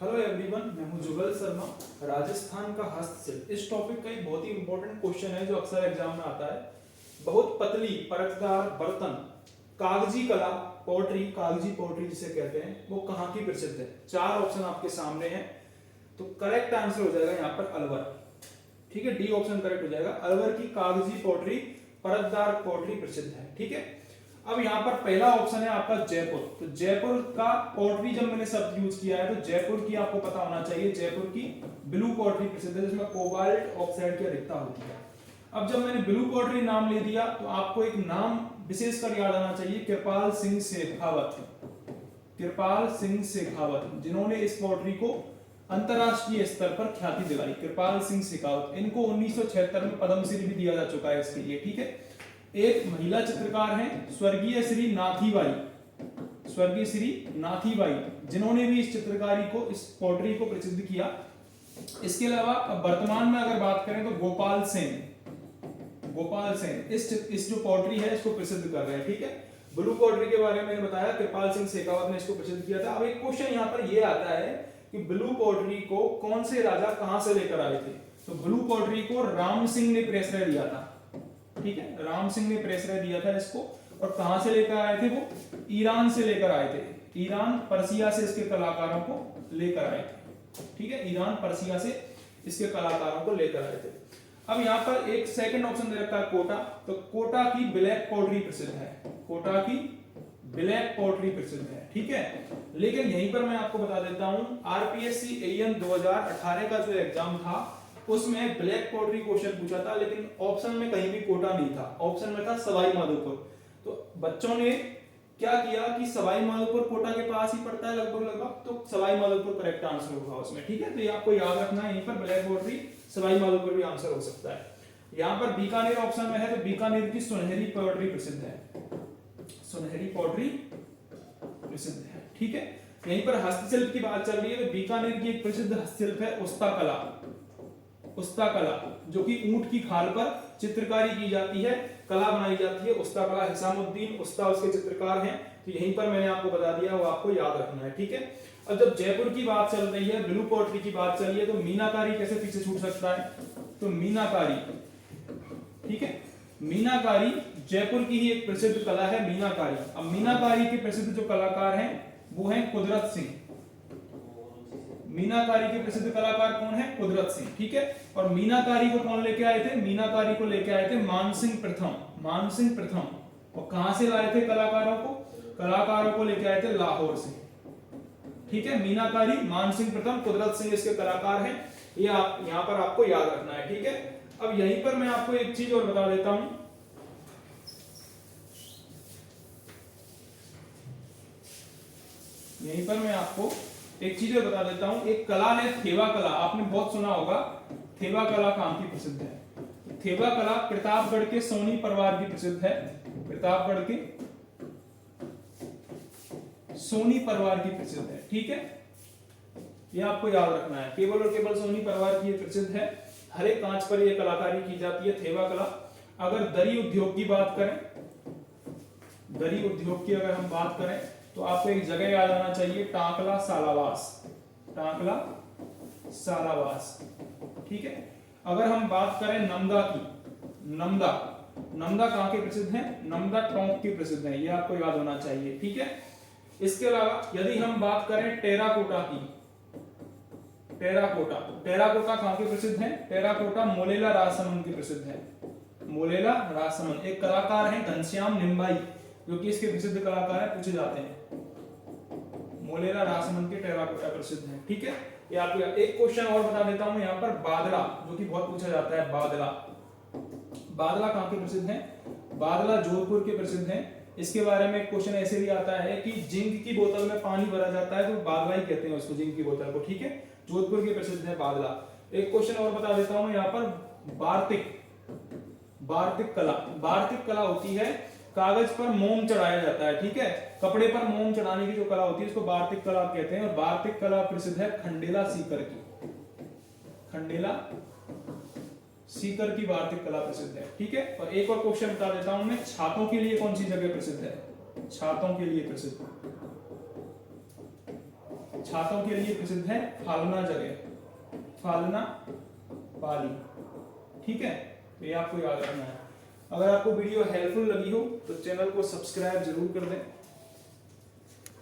Hello everyone, मैं हूं जुगल शर्मा। राजस्थान का हस्तशिल्प इस टॉपिक का एक बहुत ही इंपॉर्टेंट क्वेश्चन है जो अक्सर एग्जाम में आता है। बहुत पतली परतदार बर्तन, कागजी कला, पोट्री, कागजी पोट्री जिसे कहते हैं, वो कहाँ की प्रसिद्ध है? चार ऑप्शन आपके सामने हैं, तो करेक्ट आंसर हो जाएगा यहाँ पर अलवर। ठीक है, डी ऑप्शन करेक्ट हो जाएगा। अलवर की कागजी पोट्री, परतदार पोट्री प्रसिद्ध है। ठीक है, अब यहाँ पर पहला ऑप्शन है आपका जयपुर। तो जयपुर का पोट्री जब मैंने शब्द यूज किया है तो जयपुर की आपको पता होना चाहिए, जयपुर की ब्लू पोट्री प्रसिद्ध है जिसमें कोबाल्ट ऑक्साइड की अधिकता होती है। अब जब मैंने ब्लू पोट्री नाम ले दिया तो आपको एक नाम विशेषकर याद आना चाहिए, कृपाल सिंह शेखावत। कृपाल सिंह शेखावत जिन्होंने इस पोट्री को अंतरराष्ट्रीय स्तर पर ख्याति दिलाई, कृपाल सिंह शेखावत। इनको 1976 में पद्मश्री भी दिया जा चुका है इसके लिए। ठीक है, एक महिला चित्रकार हैं स्वर्गीय श्री नाथीबाई, स्वर्गीय श्री नाथीबाई, जिन्होंने भी इस चित्रकारी को, इस पोट्री को प्रसिद्ध किया। इसके अलावा वर्तमान में अगर बात करें तो गोपाल सेन, गोपाल सेन इस जो पोट्री है इसको प्रसिद्ध कर रहे हैं। ठीक है, ब्लू पोट्री के बारे में मैंने बताया, कृपाल सिंह शेखावत ने इसको प्रसिद्ध किया था। अब एक क्वेश्चन यहाँ पर यह आता है कि ब्लू पोट्री को कौन से राजा कहां से लेकर आए थे? तो ब्लू पोट्री को राम सिंह ने प्रेषय दिया था। ठीक है, राम सिंह ने प्रेषय दिया था इसको, और कहां से लेकर आए थे वो? ईरान से लेकर आए थे। ईरान, पर्सिया से इसके कलाकारों को लेकर आए थे। ठीक है, ईरान, पर्सिया से इसके कलाकारों को लेकर आए थे। अब यहाँ पर एक सेकंड ऑप्शन दे रखा है कोटा। तो कोटा की ब्लैक पोट्री प्रसिद्ध है, कोटा की ब्लैक पोट्री प्रसिद्ध है। ठीक है, लेकिन यहीं पर मैं आपको बता देता हूं, आरपीएससी एएन 2018 का जो एग्जाम था उसमें ब्लैक पोट्री क्वेश्चन पूछा था, लेकिन ऑप्शन में कहीं भी कोटा नहीं था, ऑप्शन में था सवाई माधोपुर। तो बच्चों ने क्या किया कि सवाई माधोपुर कोटा के पास ही पड़ता है लगभग, तो सवाई माधोपुर करेक्ट आंसर होगा उसमें। ठीक है, तो ये आपको याद रखना है, यहीं पर ब्लैक पोट्री, सवाई माधोपुर भी आंसर हो सकता है। यहाँ पर बीकानेर ऑप्शन में है, तो बीकानेर की सुनहरी पोट्री प्रसिद्ध है, सुनहरी पोट्री प्रसिद्ध है। ठीक है, यहीं पर हस्तशिल्प की बात चल रही है, तो बीकानेर की एक प्रसिद्ध हस्तशिल्प है उस्ता कला, उस्ता कला, जो कि ऊंट की खाल पर चित्रकारी की जाती है, कला बनाई जाती है, उस्ता कला। हिसामुद्दीन उस्ता उसके चित्रकार हैं। तो यहीं पर मैंने आपको बता दिया, वो आपको याद रखना है। ठीक है, अब जब जयपुर की बात चल रही है, ब्लू पोट्री की बात चल रही है, तो मीनाकारी कैसे पीछे छूट सकता है? तो मीनाकारी, ठीक है, मीनाकारी जयपुर की ही एक प्रसिद्ध कला है, मीनाकारी। अब मीनाकारी के प्रसिद्ध जो कलाकार हैं वो हैं कुदरत सिंह। मीनाकारी के प्रसिद्ध कलाकार कौन है? कुदरत सिंह। ठीक है, और मीनाकारी को कौन लेके आए थे? मीनाकारी को लेके आए थे मानसिंह प्रथम, मानसिंह प्रथम। और कहां से लाए थे कलाकारों को? कलाकारों को लेके आए थे लाहौर से। ठीक है, मीनाकारी, मानसिंह प्रथम, कुदरत सिंह इसके कलाकार हैं। ये आप यहां पर आपको याद रखना है। ठीक है, अब यहीं पर मैं आपको एक चीज और बता देता हूं, यहीं पर मैं आपको एक चीज और बता देता हूं। एक कला है थेवा कला, आपने बहुत सुना होगा। थेवा कला कहां की प्रसिद्ध है? थेवा कला प्रतापगढ़ के सोनी परिवार की प्रसिद्ध है, प्रतापगढ़ के सोनी परिवार की प्रसिद्ध है। ठीक है, ये आपको याद रखना है, केवल और केवल सोनी परिवार की प्रसिद्ध है। हरे कांच पर यह कलाकारी की जाती है, थेवा कला। अगर दरी उद्योग की बात करें, दरी उद्योग की अगर हम बात करें तो आपको एक जगह याद आना चाहिए, टांकला सालावास, टांकला सालावास। ठीक है, अगर हम बात करें नमदा की, नमदा, नमदा कहां के प्रसिद्ध है? नमदा टोंक की प्रसिद्ध है, ये आपको याद होना चाहिए। ठीक है, इसके अलावा यदि हम बात करें टेराकोटा की, टेराकोटा, टेराकोटा कहां के प्रसिद्ध है? टेराकोटा मोलेला राजसमंद की प्रसिद्ध है, मोलेला राजसमंद। एक कलाकार है घनश्याम निम्बाई, जो कि इसके प्रसिद्ध कलाकार है, पूछे जाते हैं। मोलेला राजसमंद के टेराकोटा प्रसिद्ध है। ठीक है, ये आपको एक क्वेश्चन और बता देता हूं यहाँ पर, बादला, जो कि बहुत पूछा जाता है, बादला, बादला कहां के प्रसिद्ध है? बादला जोधपुर के प्रसिद्ध है। इसके बारे में क्वेश्चन ऐसे भी आता है कि जिंक की बोतल में पानी भरा जाता है तो बादला ही कहते हैं उसको, जिंक की बोतल को। ठीक है, जोधपुर के प्रसिद्ध है बादला। एक क्वेश्चन और बता देता हूं यहाँ पर, बार्तिक, बार्तिक कला, बार्तिक कला होती है कागज पर मोम चढ़ाया जाता है। ठीक है, कपड़े पर मोम चढ़ाने की जो कला होती है उसको बार्तिक कला कहते हैं। और बार्तिक कला प्रसिद्ध है खंडेला सीकर की, खंडेला सीकर की बार्तिक कला प्रसिद्ध है। ठीक है, और एक और क्वेश्चन बता देता हूं मैं, छातों के लिए कौन सी जगह प्रसिद्ध है? छातों के लिए प्रसिद्ध, छातों के लिए प्रसिद्ध है फाल्गुना जगह, फाल्गुना पाली। ठीक है, तो ये आपको याद रखना है। अगर आपको वीडियो हेल्पफुल लगी हो तो चैनल को सब्सक्राइब जरूर कर दें।